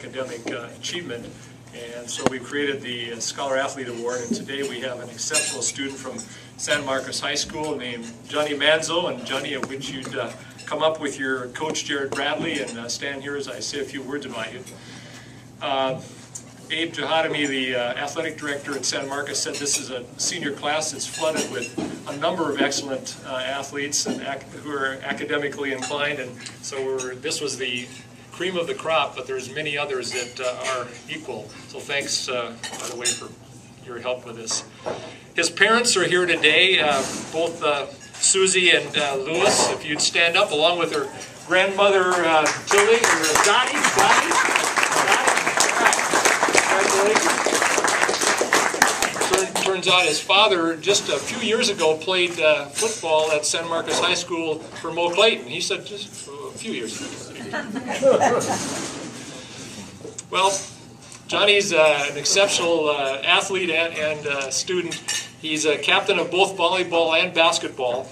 academic achievement. And so we created the Scholar Athlete Award, and today we have an exceptional student from San Marcos High School named Johnny Manzo. And Johnny, I wish you'd come up with your coach Jared Bradley and stand here as I say a few words about you. Abe Jahadami, the athletic director at San Marcos, said this is a senior class that's flooded with a number of excellent athletes and who are academically inclined, and so this was the cream of the crop, but there's many others that are equal. So thanks, by the way, for your help with this. His parents are here today, both Susie and Louis, if you'd stand up, along with her grandmother, Tilly, or Dottie. Turns out his father, just a few years ago, played football at San Marcos High School for Mo Clayton. He said just a few years ago. Well, Johnny's an exceptional athlete and student. He's a captain of both volleyball and basketball.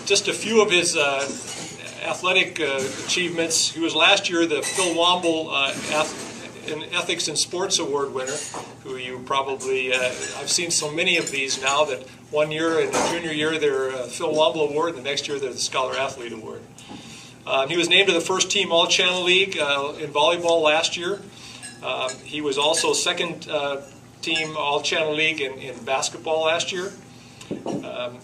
Just a few of his athletic achievements. He was last year the Phil Womble an Ethics in Sports Award winner, who you probably, I've seen so many of these now that one year in the junior year they're Phil Womble Award, and the next year they're the Scholar Athlete Award. He was named to the first team All-Channel League in volleyball last year. He was also second team All-Channel League in basketball last year.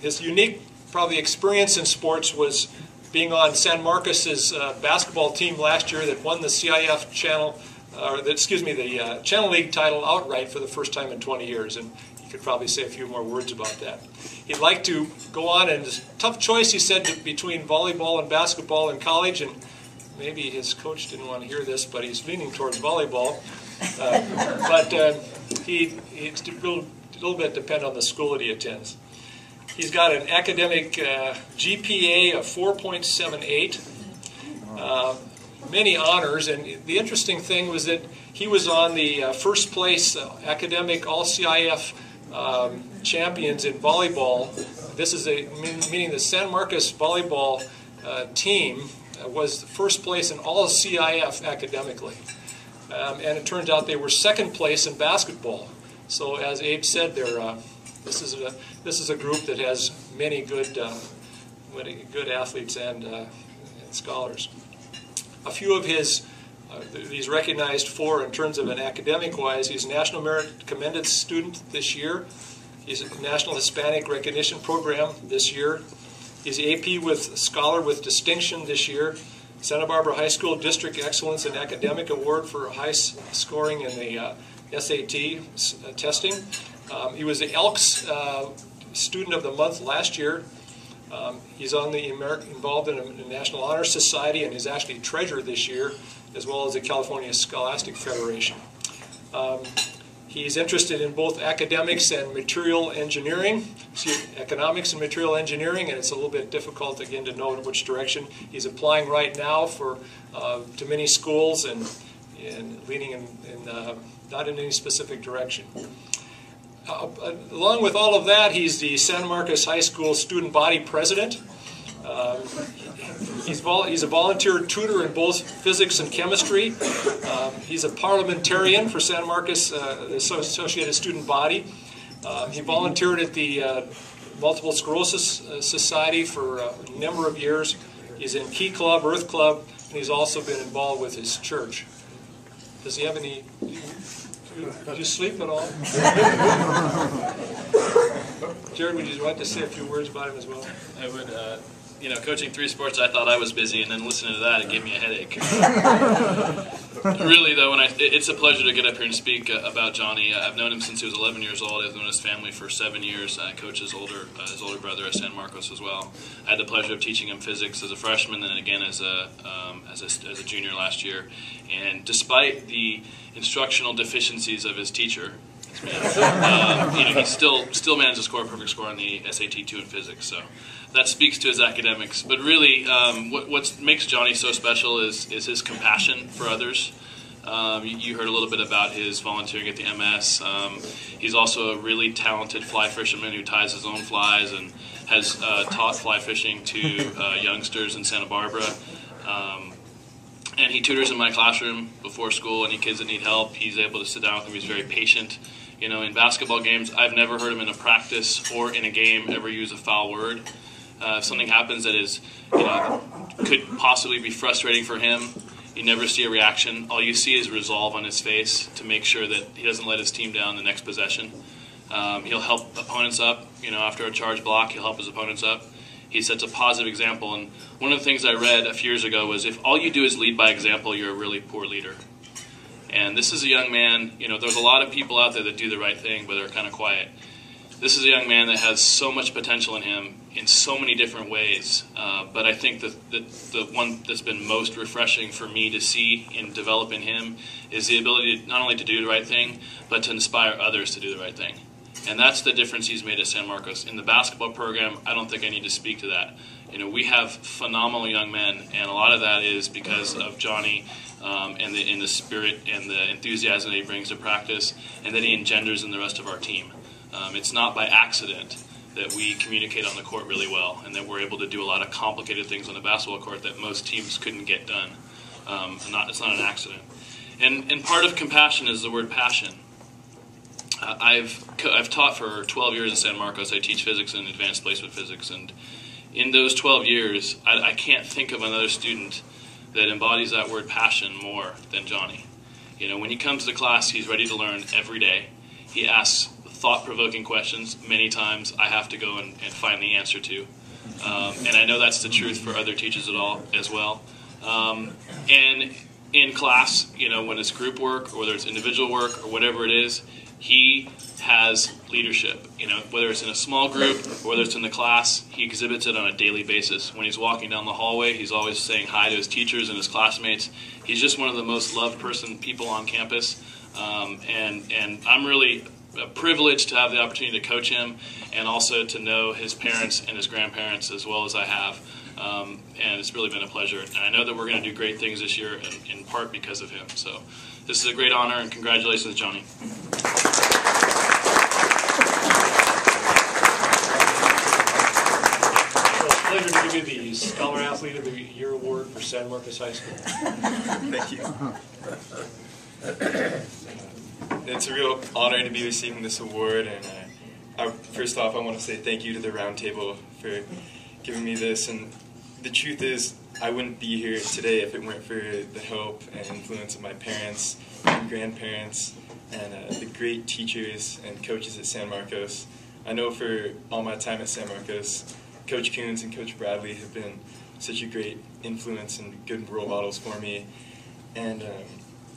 His unique probably experience in sports was being on San Marcos's basketball team last year that won the CIF Channel the Channel League title outright for the first time in 20 years, and he could probably say a few more words about that. He'd like to go on, and it's a tough choice, he said, between volleyball and basketball in college, and maybe his coach didn't want to hear this, but he's leaning towards volleyball. It's a little bit depend on the school that he attends. He's got an academic GPA of 4.78. Many honors, and the interesting thing was that he was on the first place academic all-CIF champions in volleyball. This is meaning the San Marcos volleyball team was the first place in all CIF academically, and it turns out they were second place in basketball. So as Abe said, this is a group that has many good athletes and scholars. A few of his, he's recognized for in terms of an academic-wise. He's a National Merit Commended student this year. He's a National Hispanic Recognition Program this year. He's AP with Scholar with Distinction this year. Santa Barbara High School District Excellence in Academic Award for high scoring in the SAT testing. He was the Elks Student of the Month last year. He's on the involved in the National Honor Society, and he's actually treasurer this year, as well as the California Scholastic Federation. He's interested in both academics and material engineering, economics and material engineering, and it's a little bit difficult again to know in which direction. He's applying right now for to many schools and leaning not in any specific direction. Along with all of that, he's the San Marcos High School Student Body President. He's a volunteer tutor in both physics and chemistry. He's a parliamentarian for San Marcos Associated Student Body. He volunteered at the Multiple Sclerosis Society for a number of years. He's in Key Club, Earth Club, and he's also been involved with his church. Does he have any... Did you sleep at all? Jared, would you like to say a few words about him as well? I would, coaching 3 sports, I thought I was busy, and then listening to that, it gave me a headache. Really, though, it's a pleasure to get up here and speak about Johnny. I've known him since he was 11 years old. I've known his family for 7 years. I coach his older brother at San Marcos as well. I had the pleasure of teaching him physics as a freshman, and then again as a junior last year. And despite the instructional deficiencies of his teacher, he still managed to score a perfect score on the SAT 2 in physics. So that speaks to his academics. But really, what makes Johnny so special is his compassion for others. You heard a little bit about his volunteering at the MS. He's also a really talented fly fisherman who ties his own flies and has taught fly fishing to youngsters in Santa Barbara. And he tutors in my classroom before school. Any kids that need help, he's able to sit down with them. He's very patient. You know, in basketball games, I've never heard him in a practice or in a game ever use a foul word. If something happens that is, you know, could possibly be frustrating for him, you never see a reaction. All you see is resolve on his face to make sure that he doesn't let his team down the next possession. He'll help opponents up. You know, after a charge block, he'll help his opponents up. He sets a positive example. And one of the things I read a few years ago was, if all you do is lead by example, you're a really poor leader. And this is a young man, you know, there's a lot of people out there that do the right thing, but they're kind of quiet. This is a young man that has so much potential in him in so many different ways. But I think that the one that's been most refreshing for me to see and develop in him is the ability to, not only to do the right thing, but to inspire others to do the right thing. And that's the difference he's made at San Marcos. In the basketball program, I don't think I need to speak to that. You know, we have phenomenal young men, and a lot of that is because of Johnny and the spirit and the enthusiasm that he brings to practice and that he engenders in the rest of our team. It's not by accident that we communicate on the court really well and that we're able to do a lot of complicated things on the basketball court that most teams couldn't get done. It's not an accident. And part of compassion is the word passion. I've taught for 12 years at San Marcos. I teach physics and advanced placement physics, and in those 12 years, I can't think of another student that embodies that word passion more than Johnny. You know, when he comes to class, he's ready to learn every day. He asks thought-provoking questions many times I have to go and find the answer to. And I know that's the truth for other teachers as well. And in class, you know, when it's group work or whether it's individual work or whatever it is, he has leadership. You know, whether it's in a small group or whether it's in the class, he exhibits it on a daily basis. When he's walking down the hallway, he's always saying hi to his teachers and his classmates. He's just one of the most loved people on campus. And I'm really privileged to have the opportunity to coach him and also to know his parents and his grandparents as well as I have. And it's really been a pleasure. And I know that we're going to do great things this year in part because of him. So this is a great honor, and congratulations, Johnny. Pleasure to give you the Scholar Athlete of the Year award for San Marcos High School. Thank you. It's a real honor to be receiving this award, and first off, I want to say thank you to the Round Table for giving me this. And the truth is, I wouldn't be here today if it weren't for the help and influence of my parents and grandparents and the great teachers and coaches at San Marcos. I know for all my time at San Marcos, Coach Coons and Coach Bradley have been such a great influence and good role models for me. And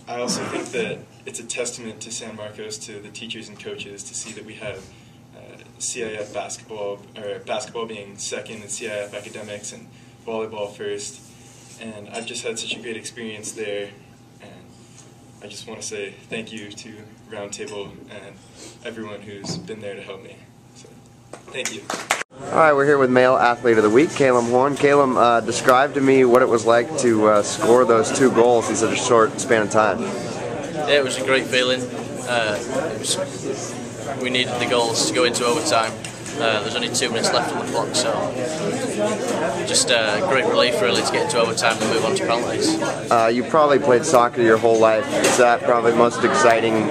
I also think that it's a testament to San Marcos, to the teachers and coaches, to see that we have CIF basketball, or basketball being second in CIF academics and volleyball first. And I've just had such a great experience there. And I just want to say thank you to Round Table and everyone who's been there to help me. So, thank you. All right, we're here with Male Athlete of the Week, Kalum Horne. Kalum, describe to me what it was like to score those 2 goals in such a short span of time. Yeah, it was a great feeling. We needed the goals to go into overtime. There's only 2 minutes left on the clock, so just great relief really to get into overtime and move on to penalties. You probably played soccer your whole life. Is that probably the most exciting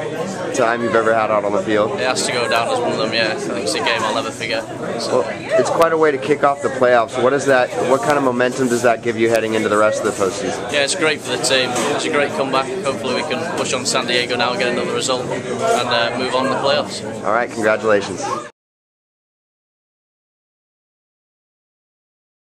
time you've ever had out on the field? It has to go down as one of them, yeah. I think it's a game I'll never forget. So. Well, it's quite a way to kick off the playoffs. What kind of momentum does that give you heading into the rest of the postseason? Yeah, it's great for the team. It's a great comeback. Hopefully we can push on San Diego now and get another result and move on in the playoffs. All right, congratulations.